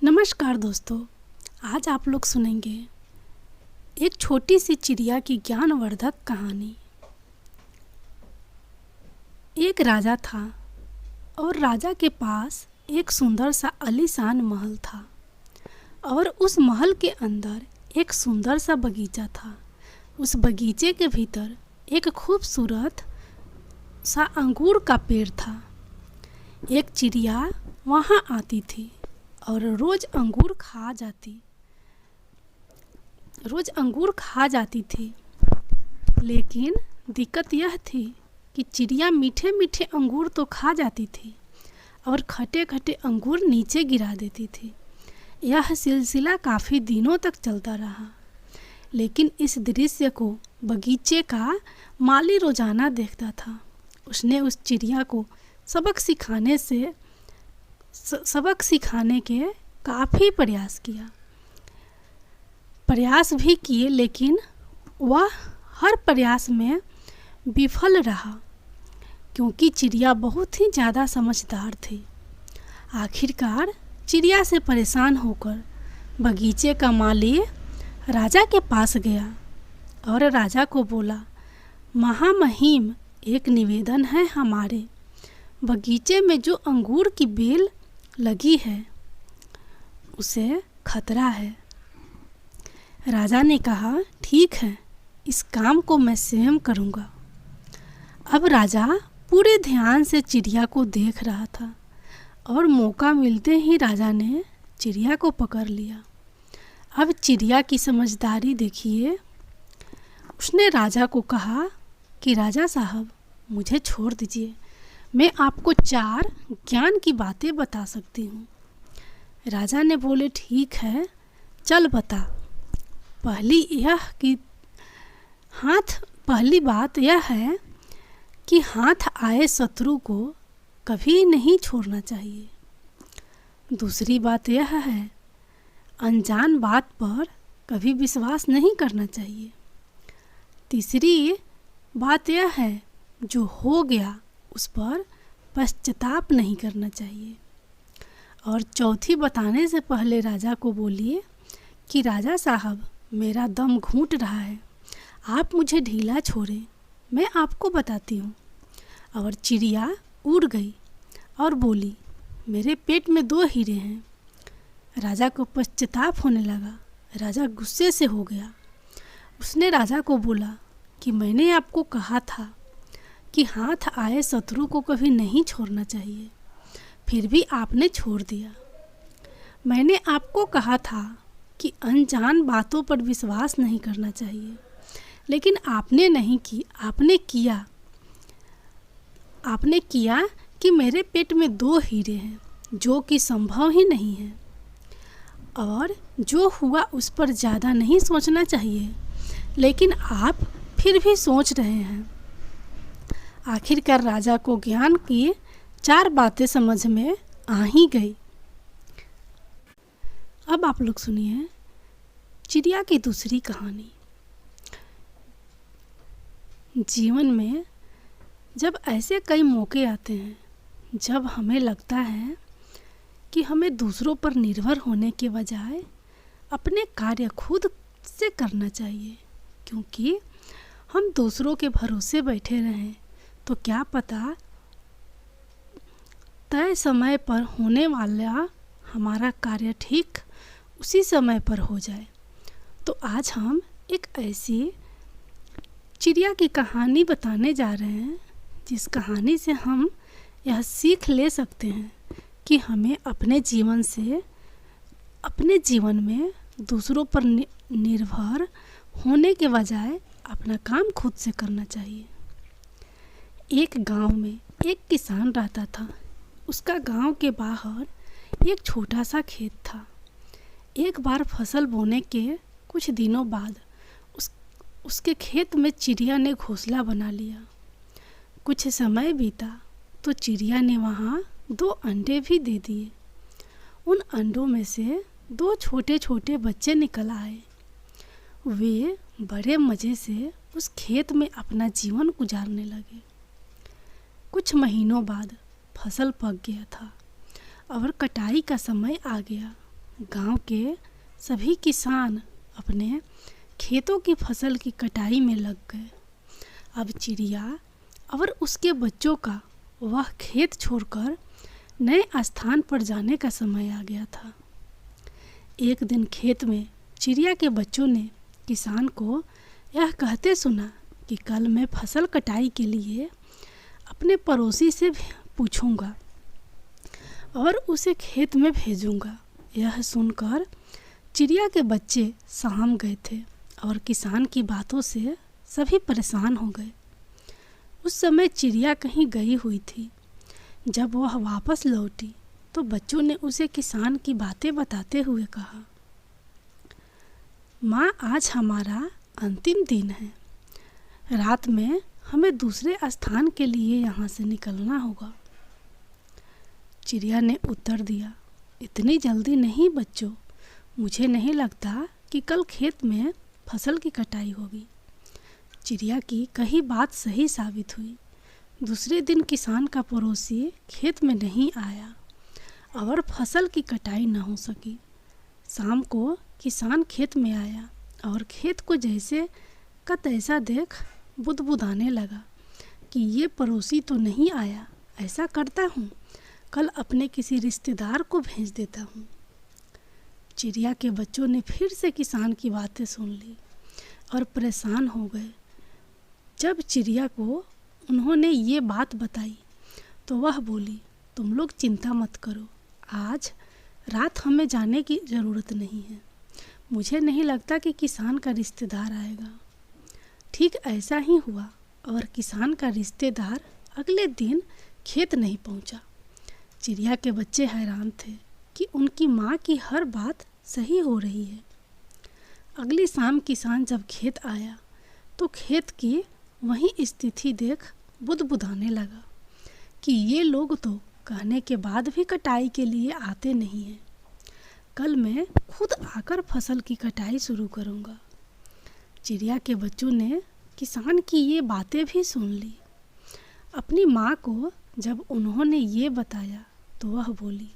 नमस्कार दोस्तों, आज आप लोग सुनेंगे एक छोटी सी चिड़िया की ज्ञानवर्धक कहानी। एक राजा था और राजा के पास एक सुंदर सा आलीशान महल था और उस महल के अंदर एक सुंदर सा बगीचा था। उस बगीचे के भीतर एक खूबसूरत सा अंगूर का पेड़ था। एक चिड़िया वहाँ आती थी और रोज़ अंगूर खा जाती थी। लेकिन दिक्कत यह थी कि चिड़िया मीठे मीठे अंगूर तो खा जाती थी और खट्टे खट्टे अंगूर नीचे गिरा देती थी। यह सिलसिला काफ़ी दिनों तक चलता रहा। लेकिन इस दृश्य को बगीचे का माली रोज़ाना देखता था। उसने उस चिड़िया को सबक सिखाने के काफ़ी प्रयास भी किए, लेकिन वह हर प्रयास में विफल रहा क्योंकि चिड़िया बहुत ही ज़्यादा समझदार थी। आखिरकार चिड़िया से परेशान होकर बगीचे का माली राजा के पास गया और राजा को बोला, महामहिम, एक निवेदन है। हमारे बगीचे में जो अंगूर की बेल लगी है उसे खतरा है। राजा ने कहा, ठीक है, इस काम को मैं स्वयं करूँगा। अब राजा पूरे ध्यान से चिड़िया को देख रहा था और मौका मिलते ही राजा ने चिड़िया को पकड़ लिया। अब चिड़िया की समझदारी देखिए। उसने राजा को कहा कि राजा साहब, मुझे छोड़ दीजिए, मैं आपको 4 ज्ञान की बातें बता सकती हूँ। राजा ने बोले, ठीक है, चल बता। पहली बात यह है कि हाथ आए शत्रु को कभी नहीं छोड़ना चाहिए। दूसरी बात यह है, अनजान बात पर कभी विश्वास नहीं करना चाहिए। तीसरी बात यह है, जो हो गया उस पर पश्चाताप नहीं करना चाहिए। और चौथी बताने से पहले राजा को बोलिए कि राजा साहब, मेरा दम घुट रहा है, आप मुझे ढीला छोड़ें, मैं आपको बताती हूँ। और चिड़िया उड़ गई और बोली, मेरे पेट में 2 हीरे हैं। राजा को पश्चाताप होने लगा। राजा गुस्से से हो गया। उसने राजा को बोला कि मैंने आपको कहा था कि हाथ आए शत्रु को कभी नहीं छोड़ना चाहिए, फिर भी आपने छोड़ दिया। मैंने आपको कहा था कि अनजान बातों पर विश्वास नहीं करना चाहिए, लेकिन आपने नहीं की। आपने किया कि मेरे पेट में 2 हीरे हैं, जो कि संभव ही नहीं है। और जो हुआ उस पर ज़्यादा नहीं सोचना चाहिए, लेकिन आप फिर भी सोच रहे हैं। आखिरकार राजा को ज्ञान की 4 बातें समझ में आ ही गई। अब आप लोग सुनिए चिड़िया की दूसरी कहानी। जीवन में जब ऐसे कई मौके आते हैं जब हमें लगता है कि हमें दूसरों पर निर्भर होने के बजाय अपने कार्य खुद से करना चाहिए, क्योंकि हम दूसरों के भरोसे बैठे रहें तो क्या पता तय समय पर होने वाला हमारा कार्य ठीक उसी समय पर हो जाए। तो आज हम एक ऐसी चिड़िया की कहानी बताने जा रहे हैं जिस कहानी से हम यह सीख ले सकते हैं कि हमें अपने जीवन में दूसरों पर निर्भर होने के बजाय अपना काम खुद से करना चाहिए। एक गांव में एक किसान रहता था। उसका गांव के बाहर एक छोटा सा खेत था। एक बार फसल बोने के कुछ दिनों बाद उसके खेत में चिड़िया ने घोंसला बना लिया। कुछ समय बीता तो चिड़िया ने वहाँ 2 अंडे भी दे दिए। उन अंडों में से 2 छोटे छोटे बच्चे निकल आए। वे बड़े मज़े से उस खेत में अपना जीवन गुजारने लगे। कुछ महीनों बाद फसल पक गया था और कटाई का समय आ गया। गांव के सभी किसान अपने खेतों की फसल की कटाई में लग गए। अब चिड़िया और उसके बच्चों का वह खेत छोड़कर नए स्थान पर जाने का समय आ गया था। एक दिन खेत में चिड़िया के बच्चों ने किसान को यह कहते सुना कि कल मैं फसल कटाई के लिए अपने पड़ोसी से पूछूंगा और उसे खेत में भेजूंगा। यह सुनकर चिड़िया के बच्चे सहम गए थे और किसान की बातों से सभी परेशान हो गए। उस समय चिड़िया कहीं गई हुई थी। जब वह वापस लौटी तो बच्चों ने उसे किसान की बातें बताते हुए कहा, माँ, आज हमारा अंतिम दिन है। रात में हमें दूसरे स्थान के लिए यहाँ से निकलना होगा। चिड़िया ने उत्तर दिया, इतनी जल्दी नहीं बच्चों, मुझे नहीं लगता कि कल खेत में फसल की कटाई होगी। चिड़िया की कही बात सही साबित हुई। दूसरे दिन किसान का पड़ोसी खेत में नहीं आया और फसल की कटाई न हो सकी। शाम को किसान खेत में आया और खेत को जैसे का तैसा देख बुदबुदाने लगा कि ये पड़ोसी तो नहीं आया। ऐसा करता हूँ, कल अपने किसी रिश्तेदार को भेज देता हूँ। चिड़िया के बच्चों ने फिर से किसान की बातें सुन ली और परेशान हो गए। जब चिड़िया को उन्होंने ये बात बताई तो वह बोली, तुम लोग चिंता मत करो, आज रात हमें जाने की ज़रूरत नहीं है। मुझे नहीं लगता कि किसान का रिश्तेदार आएगा। ठीक ऐसा ही हुआ और किसान का रिश्तेदार अगले दिन खेत नहीं पहुंचा। चिड़िया के बच्चे हैरान थे कि उनकी माँ की हर बात सही हो रही है। अगली शाम किसान जब खेत आया तो खेत की वही स्थिति देख बुदबुदाने लगा कि ये लोग तो कहने के बाद भी कटाई के लिए आते नहीं हैं। कल मैं खुद आकर फसल की कटाई शुरू करूँगा। चिड़िया के बच्चों ने किसान की ये बातें भी सुन ली। अपनी माँ को जब उन्होंने ये बताया तो वह बोली,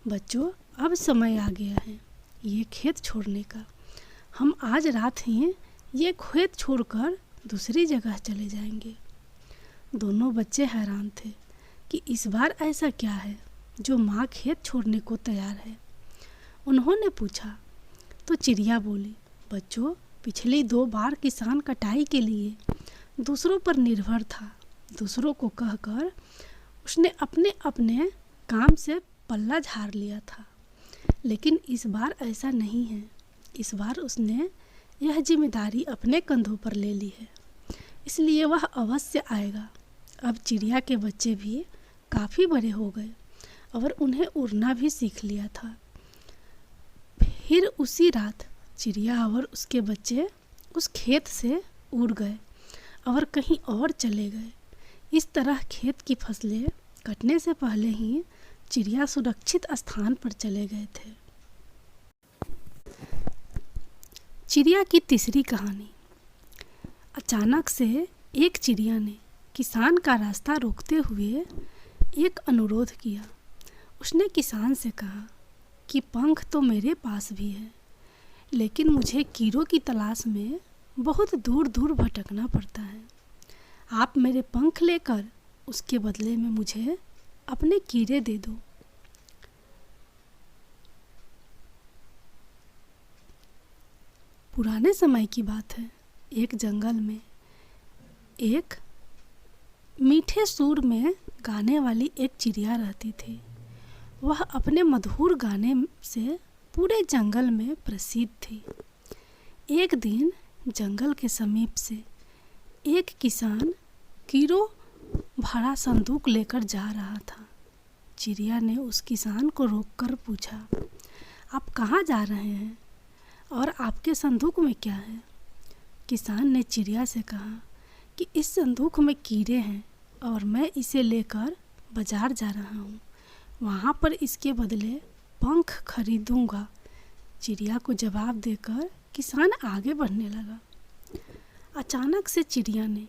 बच्चों, अब समय आ गया है ये खेत छोड़ने का। हम आज रात ही ये खेत छोड़कर दूसरी जगह चले जाएंगे। दोनों बच्चे हैरान थे कि इस बार ऐसा क्या है जो माँ खेत छोड़ने को तैयार है। उन्होंने पूछा तो चिड़िया बोली, बच्चों, पिछली 2 बार किसान कटाई के लिए दूसरों पर निर्भर था। दूसरों को कहकर उसने अपने अपने काम से पल्ला झाड़ लिया था, लेकिन इस बार ऐसा नहीं है। इस बार उसने यह जिम्मेदारी अपने कंधों पर ले ली है, इसलिए वह अवश्य आएगा। अब चिड़िया के बच्चे भी काफ़ी बड़े हो गए और उन्हें उड़ना भी सीख लिया था। फिर उसी रात चिड़िया और उसके बच्चे उस खेत से उड़ गए और कहीं और चले गए। इस तरह खेत की फसलें कटने से पहले ही चिड़िया सुरक्षित स्थान पर चले गए थे। चिड़िया की तीसरी कहानी। अचानक से एक चिड़िया ने किसान का रास्ता रोकते हुए एक अनुरोध किया। उसने किसान से कहा कि पंख तो मेरे पास भी है, लेकिन मुझे कीड़ों की तलाश में बहुत दूर दूर भटकना पड़ता है। आप मेरे पंख लेकर उसके बदले में मुझे अपने कीड़े दे दो। पुराने समय की बात है। एक जंगल में एक मीठे सुर में गाने वाली एक चिड़िया रहती थी। वह अपने मधुर गाने से पूरे जंगल में प्रसिद्ध थी। एक दिन जंगल के समीप से एक किसान कीड़ों भरा संदूक लेकर जा रहा था। चिड़िया ने उस किसान को रोककर पूछा, आप कहाँ जा रहे हैं और आपके संदूक में क्या है? किसान ने चिड़िया से कहा कि इस संदूक में कीड़े हैं और मैं इसे लेकर बाजार जा रहा हूँ। वहाँ पर इसके बदले पंख खरीदूँगा। चिड़िया को जवाब देकर किसान आगे बढ़ने लगा। अचानक से चिड़िया ने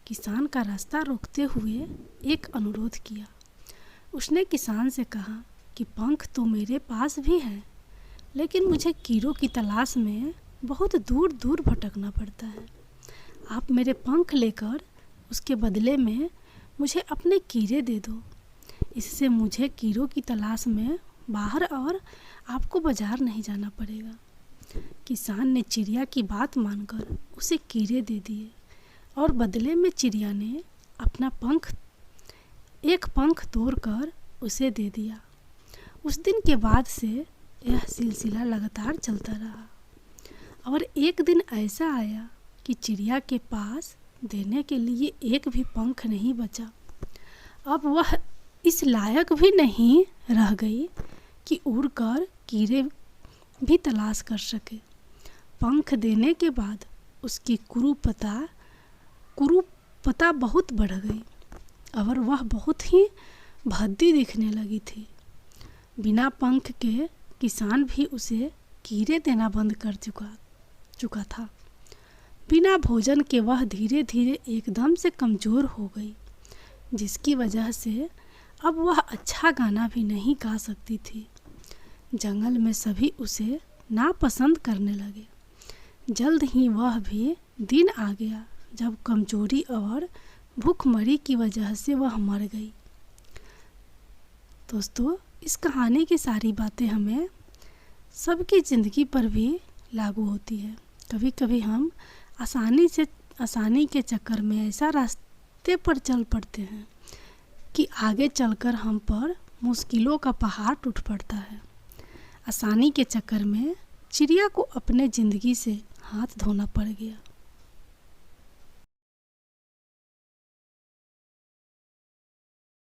किसान का रास्ता रोकते हुए एक अनुरोध किया। उसने किसान से कहा कि पंख तो मेरे पास भी है, लेकिन मुझे कीड़ों की तलाश में बहुत दूर दूर भटकना पड़ता है। आप मेरे पंख लेकर उसके बदले में मुझे अपने कीड़े दे दो। इससे मुझे कीड़ों की तलाश में बाहर और आपको बाजार नहीं जाना पड़ेगा। किसान ने चिड़िया की बात मानकर उसे कीड़े दे दिए और बदले में चिड़िया ने अपना एक पंख तोड़कर उसे दे दिया। उस दिन के बाद से यह सिलसिला लगातार चलता रहा और एक दिन ऐसा आया कि चिड़िया के पास देने के लिए एक भी पंख नहीं बचा। अब वह इस लायक भी नहीं रह गई कि उड़कर कीड़े भी तलाश कर सके। पंख देने के बाद उसकी कुरूपता बहुत बढ़ गई और वह बहुत ही भद्दी दिखने लगी थी। बिना पंख के किसान भी उसे कीड़े देना बंद कर चुका था। बिना भोजन के वह धीरे धीरे एकदम से कमज़ोर हो गई, जिसकी वजह से अब वह अच्छा गाना भी नहीं गा सकती थी। जंगल में सभी उसे नापसंद करने लगे। जल्द ही वह भी दिन आ गया जब कमजोरी और भूखमरी की वजह से वह मर गई। दोस्तों, इस कहानी की सारी बातें हमें सबकी ज़िंदगी पर भी लागू होती है। कभी कभी हम आसानी के चक्कर में ऐसा रास्ते पर चल पड़ते हैं कि आगे चलकर हम पर मुश्किलों का पहाड़ टूट पड़ता है। आसानी के चक्कर में चिड़िया को अपने ज़िंदगी से हाथ धोना पड़ गया।